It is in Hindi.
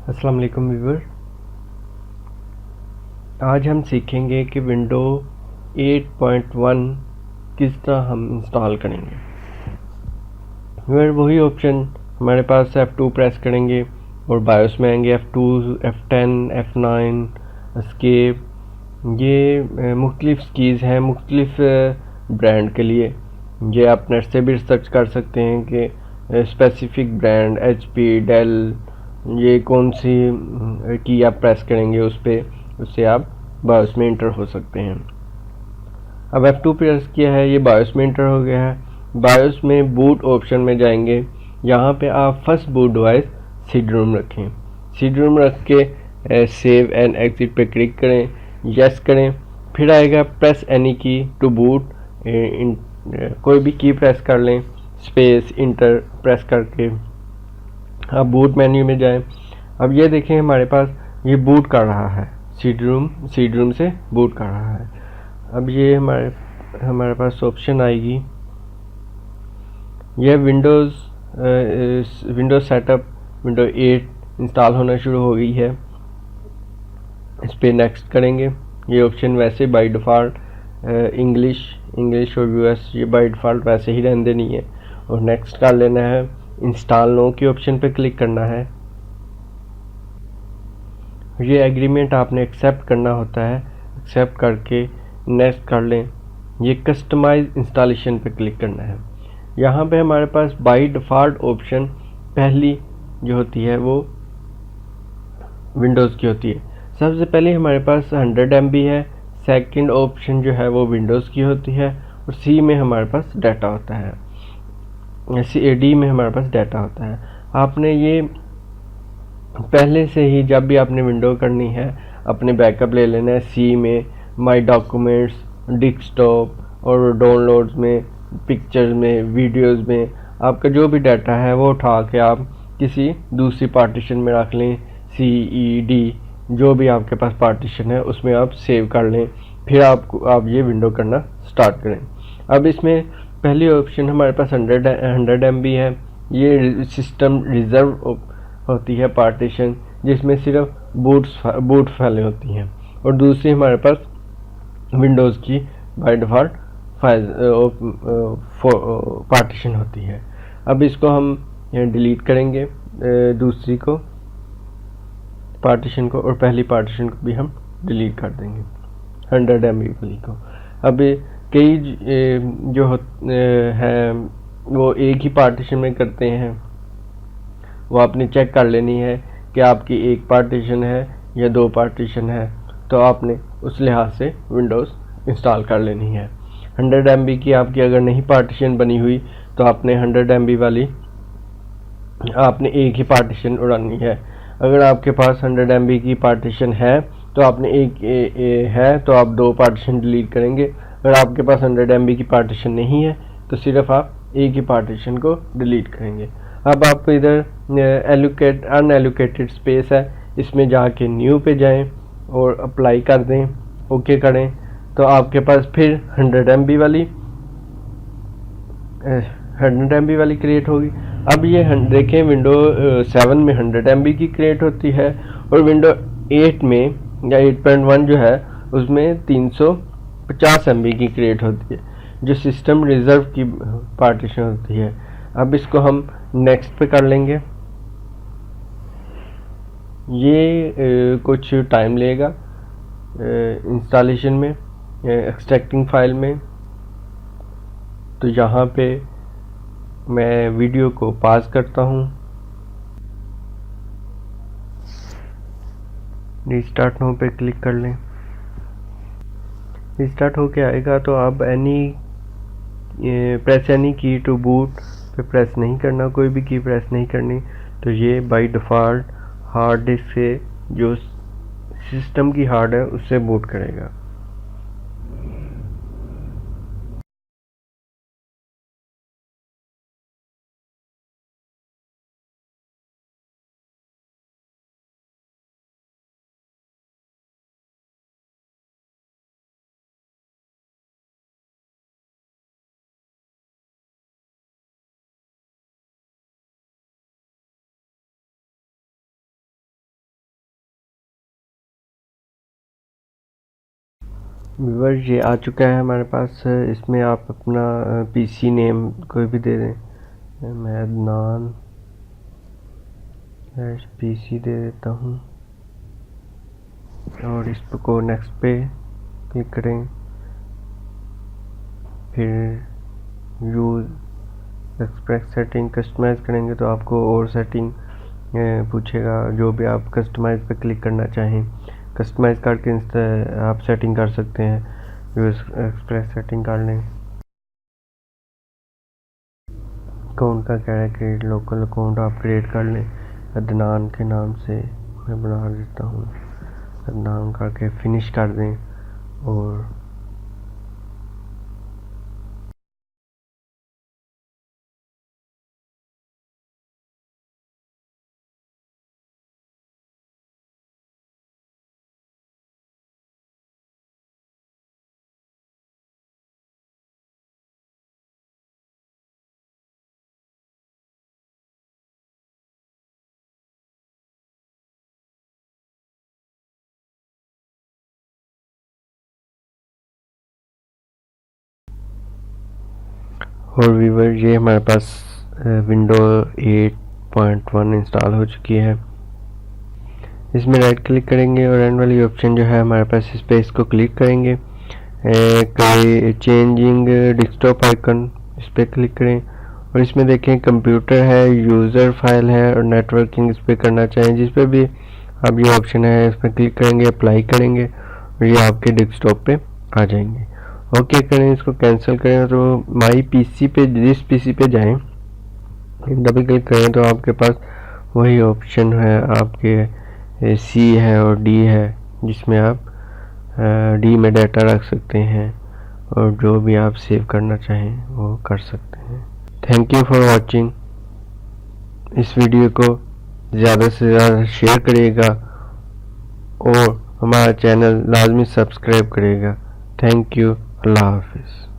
अस्सलाम वालेकुम व्यूवर। आज हम सीखेंगे कि विंडो 8.1 किस तरह हम इंस्टॉल करेंगे। व्यूवर वही ऑप्शन हमारे पास F2 प्रेस करेंगे और बायोस में आएंगे F2, F10, F9, एस्केप। ये मुख्तलिफ कीज़ हैं मुख्तलिफ ब्रांड के लिए। ये आप नेट से भी सर्च कर सकते हैं कि स्पेसिफिक ब्रांड HP, डेल, ये कौन सी की आप प्रेस करेंगे उस पर, उससे आप बायोस में इंटर हो सकते हैं। अब F2 प्रेस किया है, ये बायोस में इंटर हो गया है। बायोस में बूट ऑप्शन में जाएंगे। यहाँ पे आप first boot device CD ROM रखें। सीडी रोम रख के सेव एंड एग्जिट पे क्लिक करें, यस करें। फिर आएगा प्रेस एनी की टू बूट। कोई भी की प्रेस कर लें, स्पेस इंटर प्रेस करके अब बूट मेन्यू में जाएं। अब ये देखें हमारे पास ये बूट कर रहा है, सीडी रोम से बूट कर रहा है। अब ये हमारे पास ऑप्शन आएगी, यह विंडोज़ सेटअप विंडो 8 इंस्टॉल होना शुरू हो गई है। इस पर नेक्स्ट करेंगे। ये ऑप्शन वैसे बाय डिफ़ॉल्ट इंग्लिश और यूएस ये बाय डिफ़ॉल्ट वैसे ही रहने देनी है और नेक्स्ट कर लेना है। इंस्टॉल नो के ऑप्शन पे क्लिक करना है। ये एग्रीमेंट आपने एक्सेप्ट करना होता है, एक्सेप्ट करके नेक्स्ट कर लें। ये कस्टमाइज इंस्टॉलेशन पे क्लिक करना है। यहाँ पे हमारे पास बाय डिफ़ॉल्ट ऑप्शन पहली जो होती है वो विंडोज़ की होती है। सबसे पहले हमारे पास 100 MB है। सेकंड ऑप्शन जो है वो विंडोज़ की होती है और सी में हमारे पास डाटा होता है, डी में हमारे पास डाटा होता है। आपने ये पहले से ही जब भी आपने विंडो करनी है अपने बैकअप ले लेना है। सी में माय डॉक्यूमेंट्स, डेस्कटॉप और डाउनलोड्स में, पिक्चर्स में, वीडियोस में आपका जो भी डाटा है वो उठा के आप किसी दूसरी पार्टीशन में रख लें। CED जो भी आपके पास पार्टीशन है उसमें आप सेव कर लें। फिर आप ये विंडो करना स्टार्ट करें। अब इसमें पहली ऑप्शन हमारे पास 100 MB है। ये सिस्टम रिजर्व होती है पार्टीशन, जिसमें सिर्फ बूट फाइलें होती हैं। और दूसरी हमारे पास विंडोज़ की बाय डिफ़ॉल्ट फाइल पार्टीशन होती है। अब इसको हम डिलीट करेंगे, दूसरी को पार्टीशन को, और पहली पार्टीशन को भी हम डिलीट कर देंगे 100 MB वाली को। अब कई जो हैं वो एक ही पार्टीशन में करते हैं, वो आपने चेक कर लेनी है कि आपकी एक पार्टीशन है या दो पार्टीशन है, तो आपने उस लिहाज से विंडोज़ इंस्टॉल कर लेनी है। 100 MB की आपकी अगर नहीं पार्टीशन बनी हुई तो आपने 100 MB वाली आपने एक ही पार्टीशन उड़ानी है। अगर आपके पास 100 MB की पार्टीशन है तो आपने है तो आप दो पार्टीशन डिलीट करेंगे। अगर आपके पास 100 MB की पार्टीशन नहीं है तो सिर्फ आप एक ही पार्टीशन को डिलीट करेंगे। अब आप इधर अनएलोकेटेड स्पेस है, इसमें जाके न्यू पे जाएं और अप्लाई कर दें, ओके करें, तो आपके पास फिर 100 MB वाली क्रिएट होगी। अब ये देखें विंडो 7 में 100 MB की क्रिएट होती है और विंडो 8 में या 8.1 जो है उसमें 350 MB की क्रिएट होती है, जो सिस्टम रिजर्व की पार्टीशन होती है। अब इसको हम नेक्स्ट पे कर लेंगे। ये कुछ टाइम लेगा इंस्टॉलेशन में, एक्सट्रैक्टिंग फाइल में। तो यहाँ पे मैं वीडियो को पॉज करता हूँ, रीस्टार्ट नो पे क्लिक कर लें। रीस्टार्ट होके आएगा तो आप प्रेस एनी की टू बूट पे प्रेस नहीं करना, कोई भी की प्रेस नहीं करनी। तो ये बाय डिफ़ॉल्ट हार्ड डिस्क से जो सिस्टम की हार्ड है उससे बूट करेगा। व्यूअर्स ये आ चुका है हमारे पास। इसमें आप अपना पीसी नेम कोई भी दे दें। मैं अदनान पीसी दे देता हूँ और इस को नेक्स्ट पे क्लिक करें। फिर यूज़ एक्सप्रेस सेटिंग कस्टमाइज़ करेंगे तो आपको और सेटिंग पूछेगा, जो भी आप कस्टमाइज़ पे क्लिक करना चाहें कस्टमाइज़ करके आप सेटिंग कर सकते हैं। यूज़ एक्सप्रेस सेटिंग कर लें। अकाउंट का कह रहा है क्रिएट लोकल अकाउंट आप क्रिएट कर लें। अदनान के नाम से मैं बना देता हूँ, अदनान करके फिनिश कर दें। और व्यूअर ये हमारे पास विंडो 8.1 इंस्टॉल हो चुकी है। इसमें राइट क्लिक करेंगे और एंड वाली ऑप्शन जो है हमारे पास इस पर इसको क्लिक करेंगे। चेंजिंग डेस्कटॉप आइकन इस पर क्लिक करें और इसमें देखें कंप्यूटर है, यूज़र फाइल है और नेटवर्किंग इस पर करना चाहें। जिस पर भी अब ये ऑप्शन है इस पर क्लिक करेंगे, अप्लाई करेंगे और ये आपके डेस्कटॉप पे आ जाएंगे। ओके करें, इसको कैंसिल करें तो माई पीसी पे जिस पीसी पे जाएं डबल क्लिक करें तो आपके पास वही ऑप्शन है, आपके सी है और डी है, जिसमें आप डी में डाटा रख सकते हैं और जो भी आप सेव करना चाहें वो कर सकते हैं। Thank you for watching. इस वीडियो को ज़्यादा से ज़्यादा शेयर करिएगा और हमारा चैनल लाजमी सब्सक्राइब करिएगा। Thank you. अल्लाह हाफिज़।